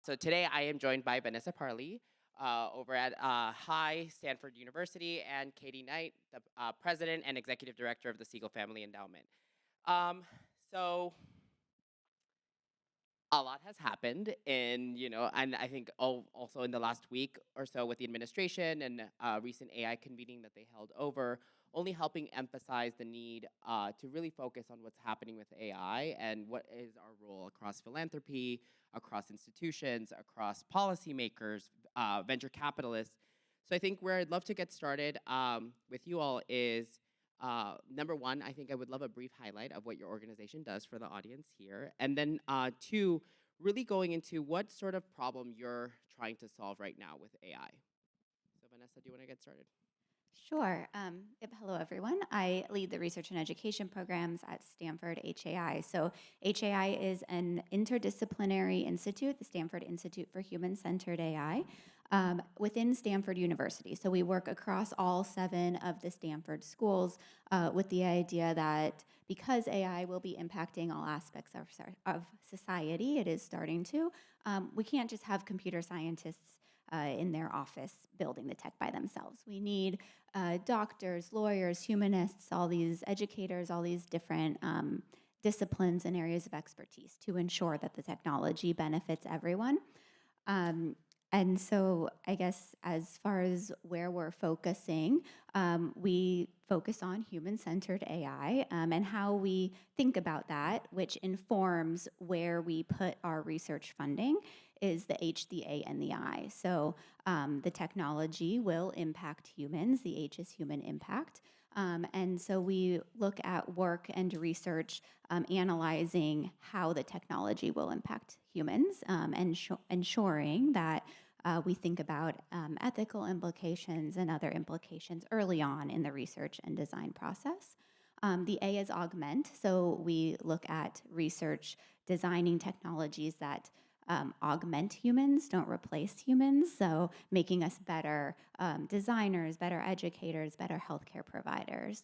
So today I am joined by Vanessa Parley over at Stanford University, and Katie Knight, the president and executive director of the Seagull Family Endowment. Um, so a lot has happened and I think also in the last week or so with the administration and recent AI convening that they held over, only helping emphasize the need to really focus on what's happening with AI and what is our role across philanthropy, across institutions, across policymakers, venture capitalists. So I think where I'd love to get started with you all is number one, I think I would love a brief highlight of what your organization does for the audience here. And then two, really going into what sort of problem you're trying to solve right now with AI. So Vanessa, do you want to get started? Sure. Hello, everyone. I lead the research and education programs at Stanford HAI. So, HAI is an interdisciplinary institute, the Stanford Institute for Human-Centered AI, within Stanford University. So, we work across all 7 of the Stanford schools with the idea that because AI will be impacting all aspects of society, it is starting to, we can't just have computer scientists in their office building the tech by themselves. We need doctors, lawyers, humanists, all these educators, all these different disciplines and areas of expertise to ensure that the technology benefits everyone. And so I guess as far as where we're focusing, we focus on human-centered AI and how we think about that, which informs where we put our research funding is the H, the A, and the I. So the technology will impact humans. The H is human impact. And so we look at work and research analyzing how the technology will impact humans and ensuring that we think about ethical implications and other implications early on in the research and design process. The A is augment. So we look at research designing technologies that augment humans, don't replace humans. So making us better designers, better educators, better healthcare providers.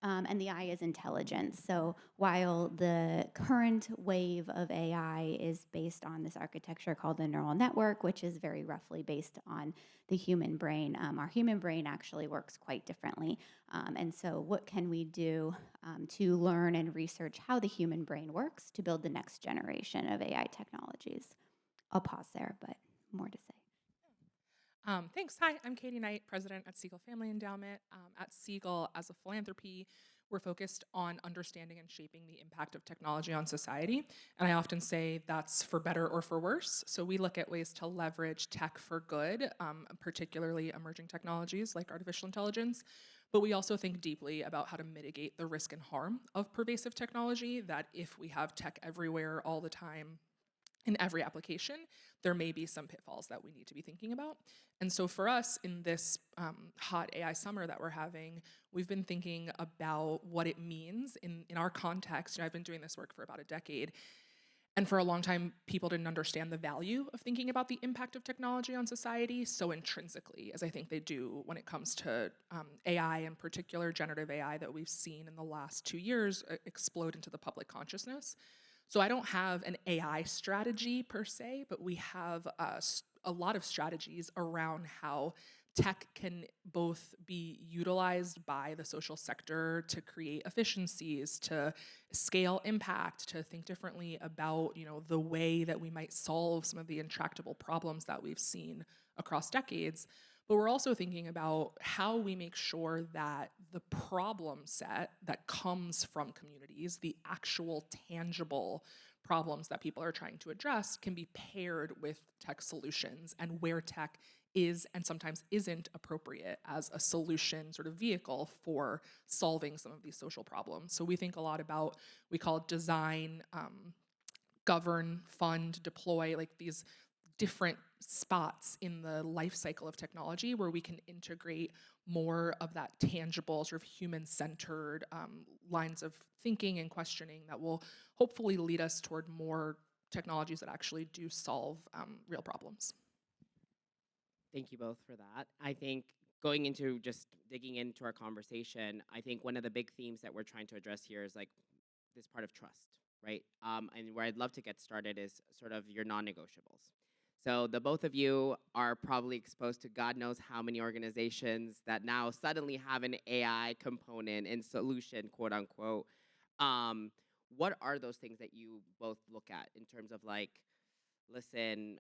And the I is intelligence. So while the current wave of AI is based on this architecture called the neural network, which is very roughly based on the human brain, our human brain actually works quite differently. And so what can we do to learn and research how the human brain works to build the next generation of AI technologies? I'll pause there, but more to say. Thanks. Hi, I'm Katie Knight, president at Seagull Family Endowment. At Seagull, as a philanthropy, we're focused on understanding and shaping the impact of technology on society. And I often say that's for better or for worse. So we look at ways to leverage tech for good, particularly emerging technologies like artificial intelligence. But we also think deeply about how to mitigate the risk and harm of pervasive technology, that if we have tech everywhere all the time, in every application, there may be some pitfalls that we need to be thinking about. And so for us in this hot AI summer that we're having, we've been thinking about what it means in our context. You know, I've been doing this work for about a decade. And for a long time, people didn't understand the value of thinking about the impact of technology on society so intrinsically as I think they do when it comes to AI, in particular generative AI that we've seen in the last 2 years explode into the public consciousness. So I don't have an AI strategy per se, but we have a lot of strategies around how tech can both be utilized by the social sector to create efficiencies, to scale impact, to think differently about, the way that we might solve some of the intractable problems that we've seen across decades. But we're also thinking about how we make sure that the problem set that comes from communities, the actual tangible problems that people are trying to address, can be paired with tech solutions, and where tech is and sometimes isn't appropriate as a solution sort of vehicle for solving some of these social problems. So we think a lot about, we call it design, govern, fund, deploy, like these different spots in the life cycle of technology where we can integrate more of that tangible, sort of human-centered lines of thinking and questioning that will hopefully lead us toward more technologies that actually do solve real problems. Thank you both for that. I think going into just digging into our conversation, I think one of the big themes that we're trying to address here is like this part of trust, right? And where I'd love to get started is sort of your non-negotiables. So the both of you are probably exposed to God knows how many organizations that now suddenly have an AI component and solution, quote unquote. Um, what are those things that you both look at in terms of like, listen,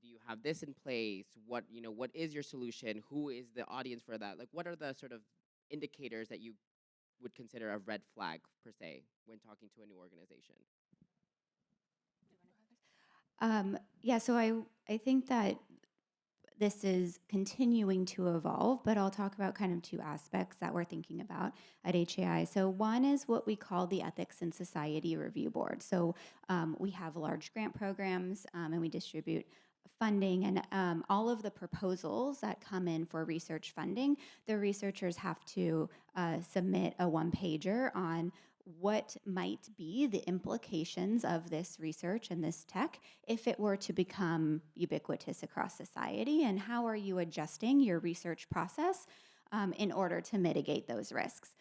do you have this in place? What is your solution? Who is the audience for that? Like, what are the sort of indicators that you would consider a red flag per se when talking to a new organization? Yeah, so I think that this is continuing to evolve, but I'll talk about kind of two aspects that we're thinking about at HAI. So, one is what we call the Ethics and Society Review Board. So, we have large grant programs and we distribute funding, and all of the proposals that come in for research funding, the researchers have to submit a one-pager on what might be the implications of this research and this tech if it were to become ubiquitous across society, and how are you adjusting your research process in order to mitigate those risks.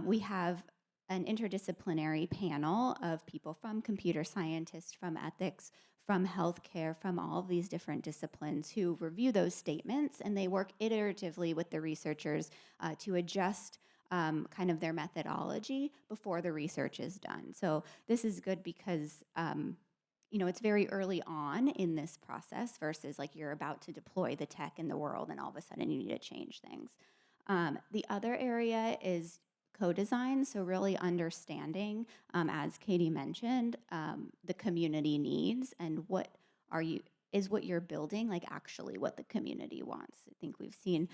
We have an interdisciplinary panel of people from computer scientists, from ethics, from healthcare, from all of these different disciplines who review those statements, and they work iteratively with the researchers to adjust kind of their methodology before the research is done. So this is good because it's very early on in this process versus like you're about to deploy the tech in the world and all of a sudden you need to change things. The other area is co-design, so really understanding, as Katie mentioned, the community needs and what you're building like actually what the community wants. I think we've seen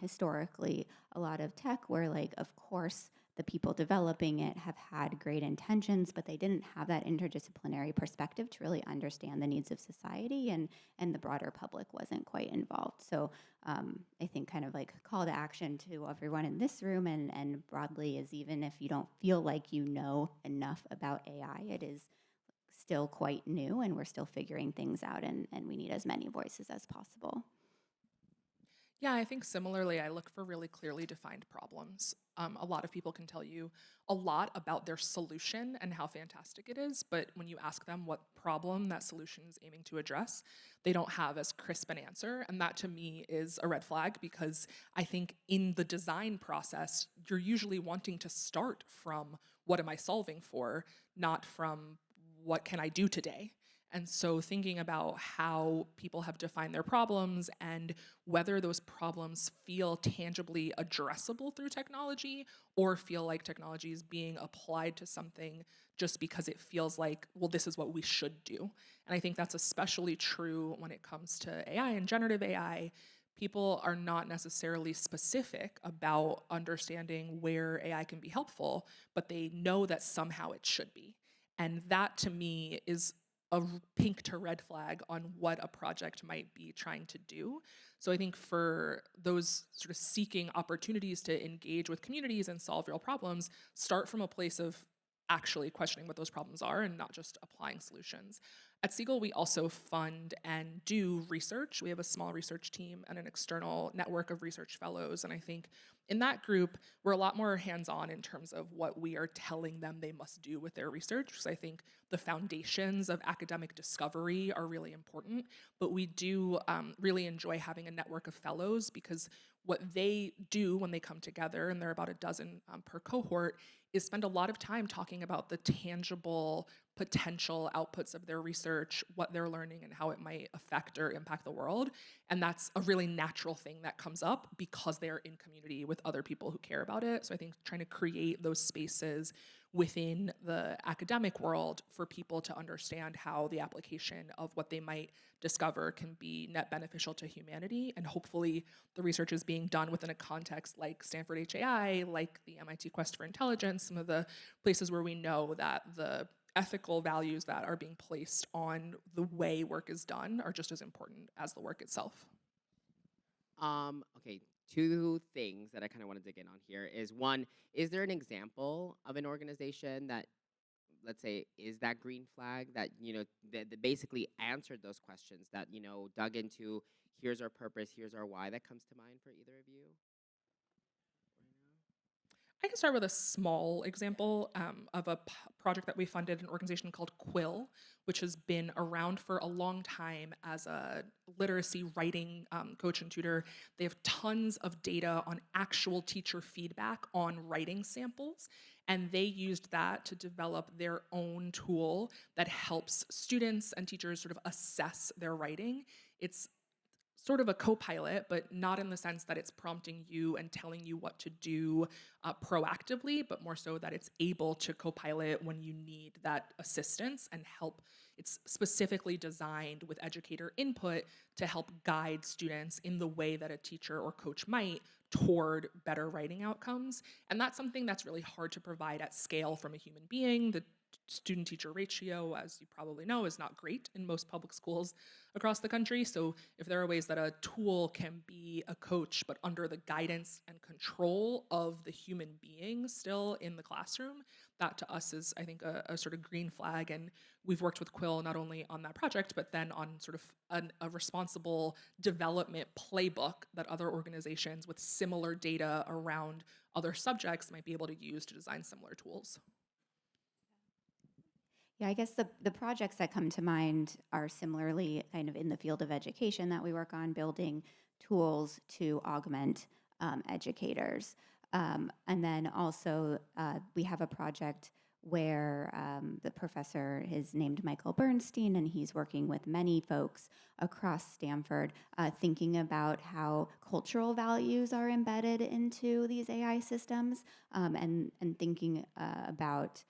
historically a lot of tech where like, of course, the people developing it have had great intentions, but they didn't have that interdisciplinary perspective to really understand the needs of society, and the broader public wasn't quite involved. So I think kind of like call to action to everyone in this room and broadly is, even if you don't feel like you know enough about AI, it is still quite new and we're still figuring things out, and we need as many voices as possible. Yeah, I think similarly, I look for really clearly defined problems. A lot of people can tell you a lot about their solution and how fantastic it is, but when you ask them what problem that solution is aiming to address, they don't have as crisp an answer. And that to me is a red flag, because I think in the design process, you're usually wanting to start from what am I solving for, not from what can I do today. And so thinking about how people have defined their problems and whether those problems feel tangibly addressable through technology or feel like technology is being applied to something just because it feels like, well, this is what we should do. And I think that's especially true when it comes to AI and generative AI. People are not necessarily specific about understanding where AI can be helpful, but they know that somehow it should be. And that to me is a pink to red flag on what a project might be trying to do. So I think for those sort of seeking opportunities to engage with communities and solve real problems, start from a place of actually questioning what those problems are and not just applying solutions. At Seagull, we also fund and do research. We have a small research team and an external network of research fellows. And I think in that group, we're a lot more hands-on in terms of what we are telling them they must do with their research, because I think the foundations of academic discovery are really important. But we do really enjoy having a network of fellows, because what they do when they come together, and there are about a dozen per cohort, is spend a lot of time talking about the tangible potential outputs of their research, what they're learning, and how it might affect or impact the world. And that's a really natural thing that comes up because they're in community with other people who care about it. So I think trying to create those spaces within the academic world for people to understand how the application of what they might discover can be net beneficial to humanity. And hopefully the research is being done within a context like Stanford HAI, like the MIT Quest for Intelligence, some of the places where we know that the ethical values that are being placed on the way work is done are just as important as the work itself. Okay, two things that I kind of want to dig in on here is, one, is there an example of an organization that, let's say, is that green flag that, that basically answered those questions, that, dug into, here's our purpose, here's our why, that comes to mind for either of you? I can start with a small example of a project that we funded, an organization called Quill, which has been around for a long time as a literacy writing coach and tutor. They have tons of data on actual teacher feedback on writing samples, and they used that to develop their own tool that helps students and teachers sort of assess their writing. It's sort of a co-pilot, but not in the sense that it's prompting you and telling you what to do proactively, but more so that it's able to co-pilot when you need that assistance and help. It's specifically designed with educator input to help guide students in the way that a teacher or coach might toward better writing outcomes. And that's something that's really hard to provide at scale from a human being. The student-teacher ratio, as you probably know, is not great in most public schools across the country. So if there are ways that a tool can be a coach, but under the guidance and control of the human being still in the classroom, that to us is, I think, a sort of green flag. And we've worked with Quill not only on that project, but then on sort of a responsible development playbook that other organizations with similar data around other subjects might be able to use to design similar tools. Yeah, I guess the projects that come to mind are similarly kind of in the field of education that we work on, building tools to augment educators. And then also, we have a project where the professor is named Michael Bernstein, and he's working with many folks across Stanford, thinking about how cultural values are embedded into these AI systems, and thinking about,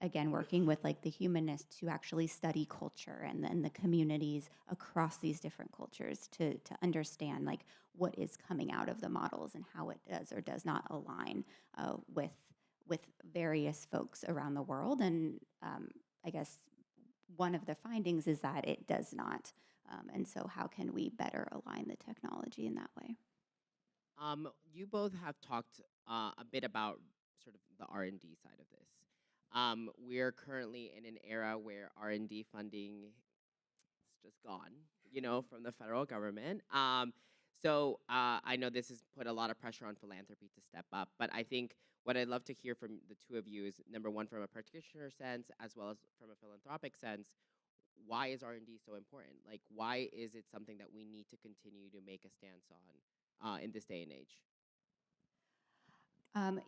again, working with like the humanists who actually study culture and then the communities across these different cultures to understand like what is coming out of the models and how it does or does not align with various folks around the world. And I guess one of the findings is that it does not. And so how can we better align the technology in that way? You both have talked a bit about sort of the R&D side of this. We're currently in an era where R&D funding is just gone, from the federal government. So I know this has put a lot of pressure on philanthropy to step up, but I think what I'd love to hear from the two of you is, number one, from a practitioner sense, as well as from a philanthropic sense, why is R&D so important? Like, why is it something that we need to continue to make a stance on in this day and age?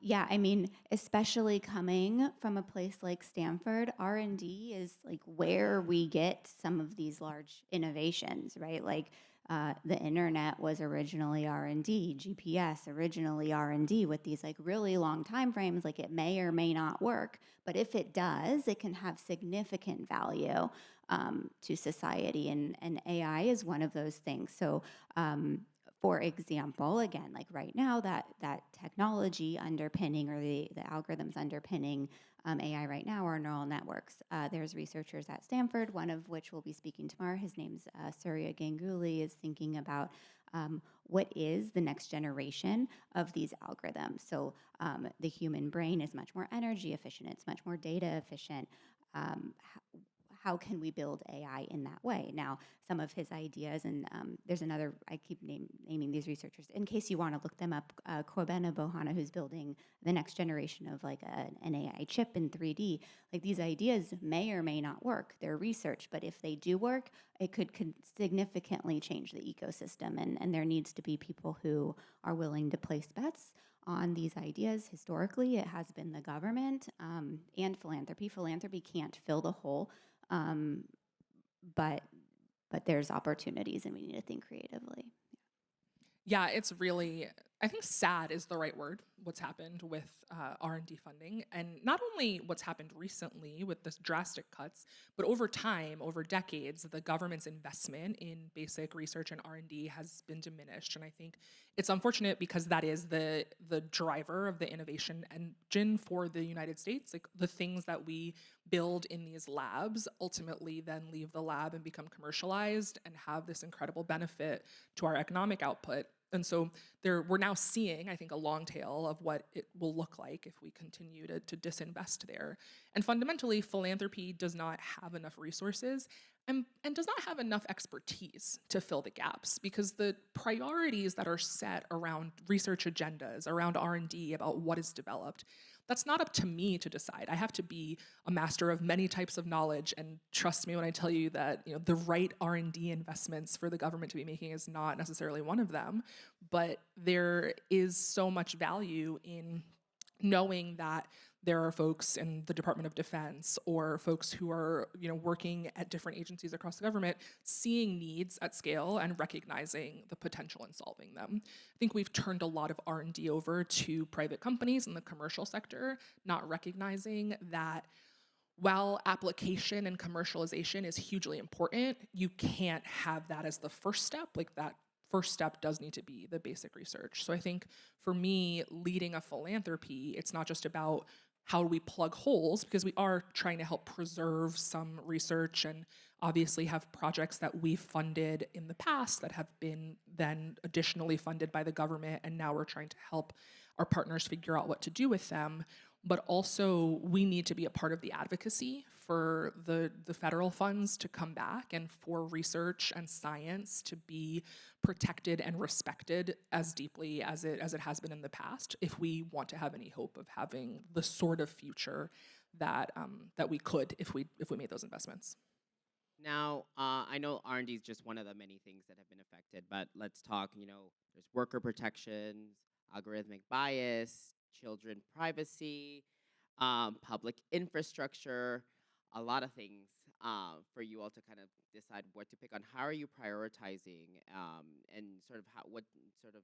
Yeah, I mean, especially coming from a place like Stanford, R&D is like where we get some of these large innovations, right? Like the internet was originally R&D, GPS originally R&D with these like really long time frames. Like it may or may not work, but if it does, it can have significant value to society, and AI is one of those things. So for example, again, like right now, that technology underpinning or the algorithms underpinning AI right now are neural networks. There's researchers at Stanford, one of which will be speaking tomorrow. His name's Surya Ganguly, is thinking about what is the next generation of these algorithms. So the human brain is much more energy efficient. It's much more data efficient. How can we build AI in that way? Now, some of his ideas, and there's another, I keep naming these researchers, in case you want to look them up, Kwabena Bohana, who's building the next generation of like an AI chip in 3D. Like these ideas may or may not work. They're research, but if they do work, it could significantly change the ecosystem, and there needs to be people who are willing to place bets on these ideas. Historically, it has been the government and philanthropy. Philanthropy can't fill the hole, um, but there's opportunities, and we need to think creatively. Yeah, it's really, I think sad is the right word, what's happened with R&D funding. And not only what's happened recently with this drastic cuts, but over time, over decades, the government's investment in basic research and R&D has been diminished. And I think it's unfortunate because that is the driver of the innovation engine for the United States. Like the things that we build in these labs ultimately then leave the lab and become commercialized and have this incredible benefit to our economic output. And so we're now seeing, I think, a long tail of what it will look like if we continue to disinvest there. And fundamentally, philanthropy does not have enough resources and does not have enough expertise to fill the gaps, because the priorities that are set around research agendas, around R&D, about what is developed, that's not up to me to decide. I have to be a master of many types of knowledge, and trust me when I tell you that, the right R&D investments for the government to be making is not necessarily one of them. But there is so much value in knowing that there are folks in the Department of Defense or folks who are, working at different agencies across the government, seeing needs at scale and recognizing the potential in solving them. I think we've turned a lot of R&D over to private companies in the commercial sector, not recognizing that while application and commercialization is hugely important, you can't have that as the first step. Like, that first step does need to be the basic research. So I think for me, leading a philanthropy, it's not just about how do we plug holes, because we are trying to help preserve some research and obviously have projects that we've funded in the past that have been then additionally funded by the government, and now we're trying to help our partners figure out what to do with them. But also, we need to be a part of the advocacy for the federal funds to come back, and for research and science to be protected and respected as deeply as it has been in the past, if we want to have any hope of having the sort of future that we could if we made those investments. Now, I know R&D is just one of the many things that have been affected, but let's talk, there's worker protections, algorithmic bias, children privacy, public infrastructure, a lot of things for you all to kind of decide what to pick on. How are you prioritizing, and sort of what sort of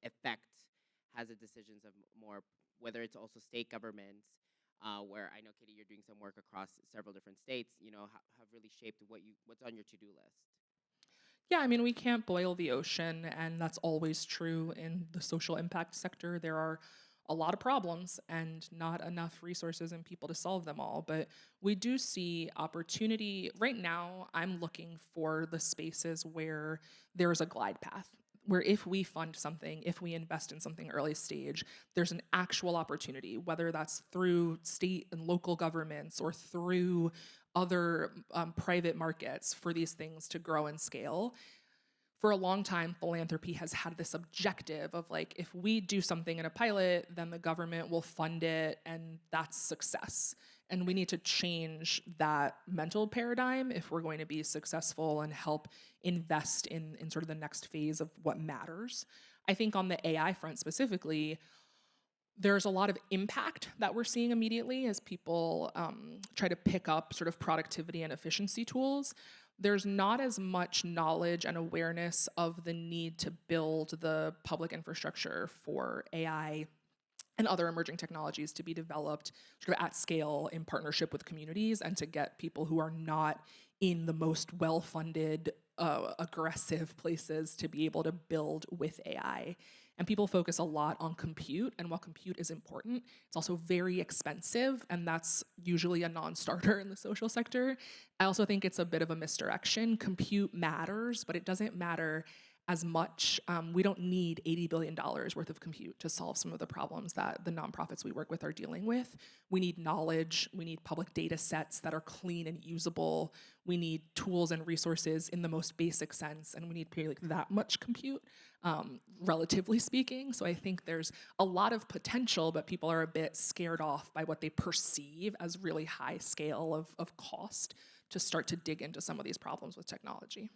effect has the decisions of more, whether it's also state governments, where I know, Katie, you're doing some work across several different states, have really shaped what's on your to-do list? Yeah, I mean, we can't boil the ocean, and that's always true in the social impact sector. There are a lot of problems and not enough resources and people to solve them all. But we do see opportunity. Right now, I'm looking for the spaces where there's a glide path, where if we fund something, if we invest in something early stage, there's an actual opportunity, whether that's through state and local governments or through other private markets, for these things to grow and scale. For a long time, philanthropy has had this objective of, like, if we do something in a pilot, then the government will fund it, and that's success. And we need to change that mental paradigm if we're going to be successful and help invest in sort of the next phase of what matters. I think on the AI front specifically, there's a lot of impact that we're seeing immediately as people try to pick up sort of productivity and efficiency tools. There's not as much knowledge and awareness of the need to build the public infrastructure for AI and other emerging technologies to be developed sort of at scale in partnership with communities, and to get people who are not in the most well-funded, aggressive places to be able to build with AI. And people focus a lot on compute, and while compute is important, it's also very expensive, and that's usually a non-starter in the social sector. I also think it's a bit of a misdirection. Compute matters, but it doesn't matter as much. We don't need $80 billion worth of compute to solve some of the problems that the nonprofits we work with are dealing with. We need knowledge, we need public data sets that are clean and usable, we need tools and resources in the most basic sense, and we need like that much compute, relatively speaking. So I think there's a lot of potential, but people are a bit scared off by what they perceive as really high scale of cost to start to dig into some of these problems with technology.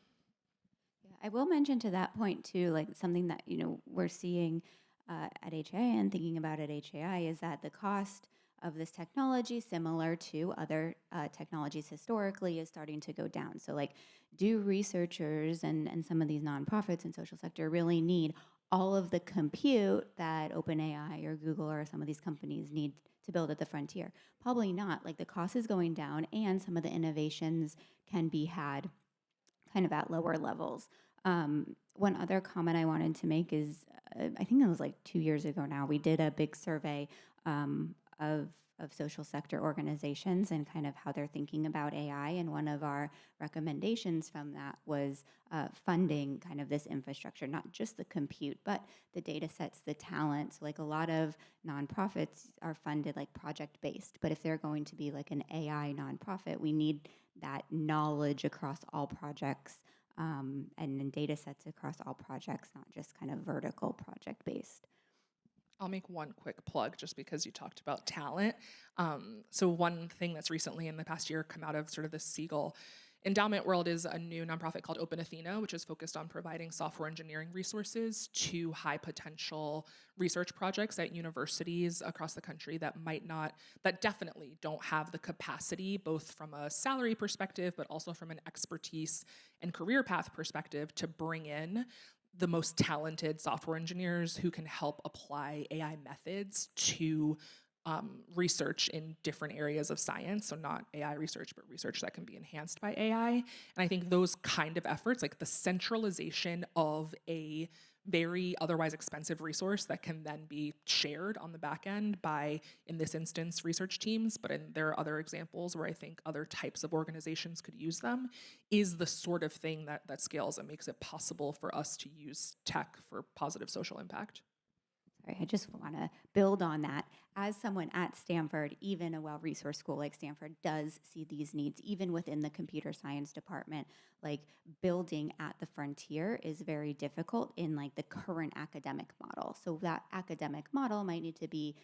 I will mention to that point too, like something that we're seeing at HAI and thinking about at HAI is that the cost of this technology, similar to other technologies historically, is starting to go down. So, like, do researchers and some of these nonprofits and social sector really need all of the compute that OpenAI or Google or some of these companies need to build at the frontier? Probably not. Like, the cost is going down, and some of the innovations can be had kind of at lower levels. One other comment I wanted to make is, I think it was like 2 years ago now, we did a big survey of social sector organizations and kind of how they're thinking about AI. And one of our recommendations from that was funding kind of this infrastructure, not just the compute, but the data sets, the talent. So, like, a lot of nonprofits are funded like project-based, but if they're going to be like an AI nonprofit, we need that knowledge across all projects and then data sets across all projects, not just kind of vertical project based. I'll make one quick plug just because you talked about talent. So one thing that's recently in the past year come out of sort of the Seagull Endowment world is a new nonprofit called Open Athena, which is focused on providing software engineering resources to high potential research projects at universities across the country that definitely don't have the capacity, both from a salary perspective, but also from an expertise and career path perspective, to bring in the most talented software engineers who can help apply AI methods to research in different areas of science. So not AI research, but research that can be enhanced by AI. And I think those kind of efforts, like the centralization of a very otherwise expensive resource that can then be shared on the back end by, in this instance, research teams, but there are other examples where I think other types of organizations could use them, is the sort of thing that scales and makes it possible for us to use tech for positive social impact. Sorry, I just want to build on that. As someone at Stanford, even a well-resourced school like Stanford does see these needs, even within the computer science department. Like, building at the frontier is very difficult in like the current academic model. So that academic model might need to be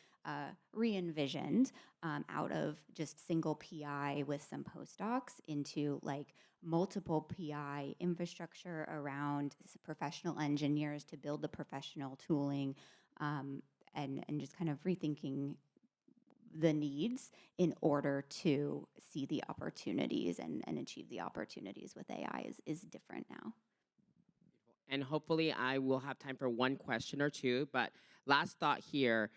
re-envisioned out of just single PI with some postdocs into like multiple PI infrastructure around professional engineers to build the professional tooling, and just kind of rethinking the needs in order to see the opportunities and achieve the opportunities with AI is different now. And hopefully I will have time for one question or two. But last thought here,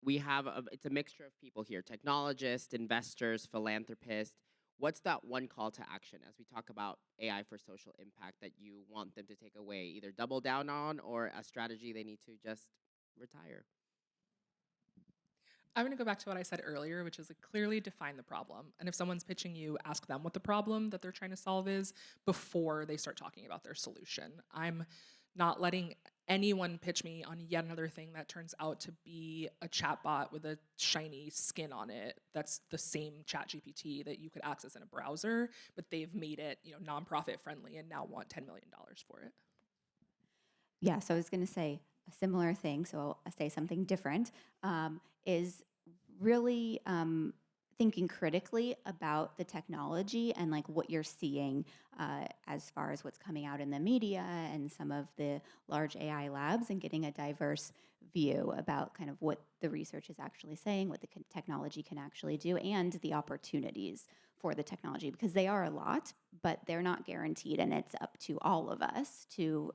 we have it's a mixture of people here: technologists, investors, philanthropists. What's that one call to action as we talk about AI for social impact that you want them to take away, either double down on or a strategy they need to just retire? I'm going to go back to what I said earlier, which is clearly define the problem. And if someone's pitching you, ask them what the problem that they're trying to solve is before they start talking about their solution. I'm not letting anyone pitch me on yet another thing that turns out to be a chatbot with a shiny skin on it that's the same ChatGPT that you could access in a browser, but they've made it, nonprofit friendly and now want $10 million for it. Yeah, so I was going to say a similar thing, so I'll say something different, is really thinking critically about the technology and like what you're seeing as far as what's coming out in the media and some of the large AI labs, and getting a diverse view about kind of what the research is actually saying, what the technology can actually do, and the opportunities for the technology, because they are a lot, but they're not guaranteed, and it's up to all of us to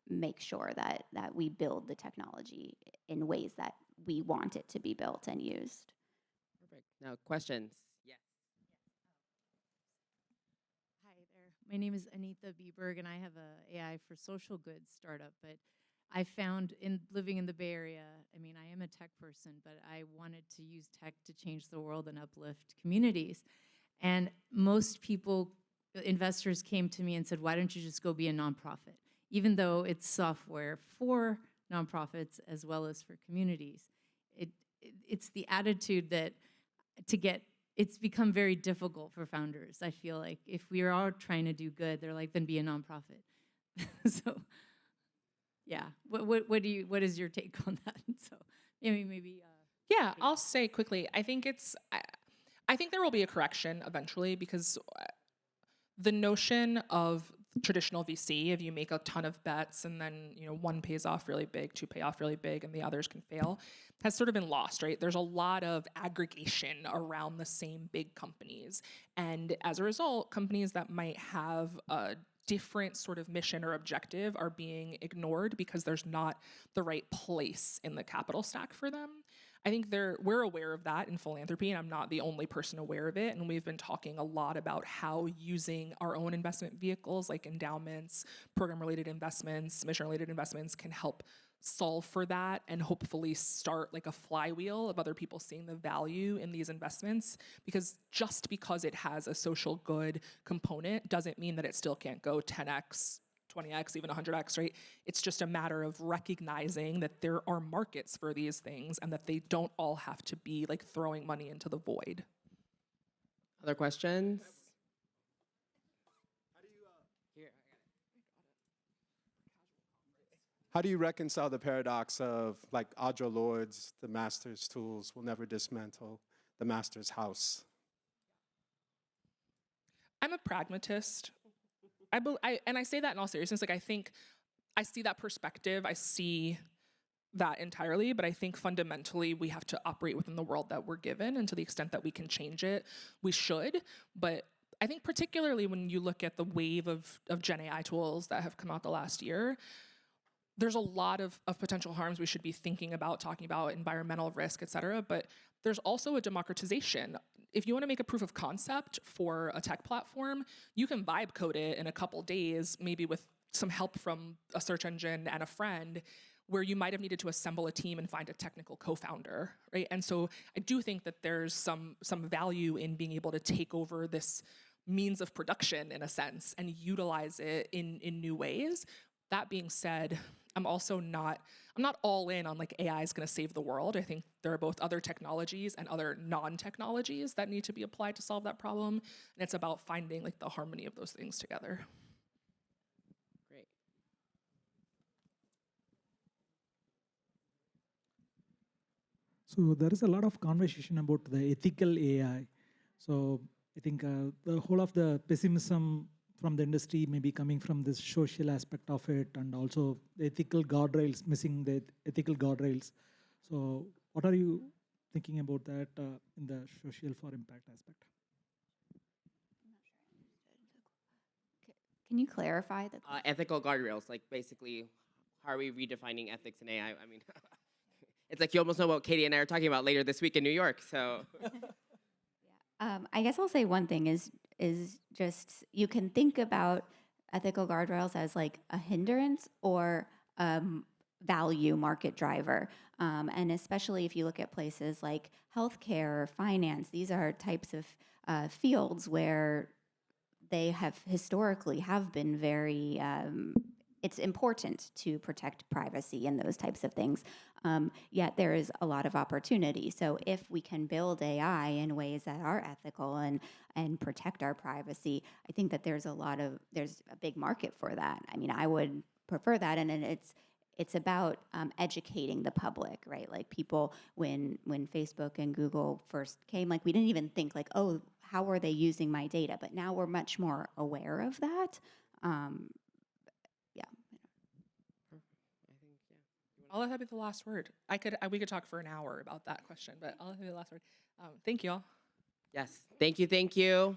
make sure that we build the technology in ways that we want it to be built and used. Perfect. Now, questions? Yes. Hi there. My name is Anita Bieberg, and I have a AI for social good startup. But I found in living in the Bay Area, I mean, I am a tech person, but I wanted to use tech to change the world and uplift communities. And most people, investors, came to me and said, "Why don't you just go be a nonprofit?" Even though it's software for nonprofits as well as for communities. It's the attitude that it's become very difficult for founders. I feel like if we are all trying to do good, they're like, then be a nonprofit. So, yeah. What is your take on that? So maybe. Yeah, I'll say quickly. I think there will be a correction eventually, because the notion of traditional VC, if you make a ton of bets and then one pays off really big, two pay off really big, and the others can fail, has sort of been lost, right? There's a lot of aggregation around the same big companies, and as a result, companies that might have a different sort of mission or objective are being ignored because there's not the right place in the capital stack for them. I think we're aware of that in philanthropy, and I'm not the only person aware of it. And we've been talking a lot about how using our own investment vehicles like endowments, program-related investments, mission-related investments can help solve for that and hopefully start like a flywheel of other people seeing the value in these investments. Because just because it has a social good component doesn't mean that it still can't go 10x, 20x, even 100x, right? It's just a matter of recognizing that there are markets for these things and that they don't all have to be like throwing money into the void. Other questions? How do you reconcile the paradox of, like, Audre Lorde's, the master's tools will never dismantle the master's house? I'm a pragmatist. And I say that in all seriousness. Like, I think I see that perspective. I see that entirely, but I think fundamentally we have to operate within the world that we're given, and to the extent that we can change it, we should. But I think particularly when you look at the wave of Gen AI tools that have come out the last year, there's a lot of potential harms we should be thinking about, talking about environmental risk, et cetera, but there's also a democratization. If you want to make a proof of concept for a tech platform, you can vibe code it in a couple days, maybe with some help from a search engine and a friend, where you might have needed to assemble a team and find a technical co-founder, right? And so I do think that there's some value in being able to take over this means of production, in a sense, and utilize it in new ways. That being said, I'm not all in on like AI is gonna save the world. I think there are both other technologies and other non-technologies that need to be applied to solve that problem. And it's about finding like the harmony of those things together. Great. So there is a lot of conversation about the ethical AI. So I think the whole of the pessimism from the industry may be coming from this social aspect of it, and also the ethical guardrails, missing the ethical guardrails. So what are you thinking about that in the social for impact aspect? Can you clarify the Ethical guardrails, like basically, how are we redefining ethics in AI? I mean, it's like you almost know what Katie and I are talking about later this week in New York, so. I guess I'll say one thing is just you can think about ethical guardrails as like a hindrance or value market driver. And especially if you look at places like healthcare or finance, these are types of fields where they have historically have been very it's important to protect privacy and those types of things. Yet there is a lot of opportunity. So if we can build AI in ways that are ethical and protect our privacy, I think that there's a big market for that. I mean, I would prefer that, and it's about educating the public, right? Like people, when Facebook and Google first came, like we didn't even think like, oh, how are they using my data? But now we're much more aware of that. I'll let that be the last word. We could talk for an hour about that question, but I'll let that be the last word. Thank you all. Yes, thank you, thank you.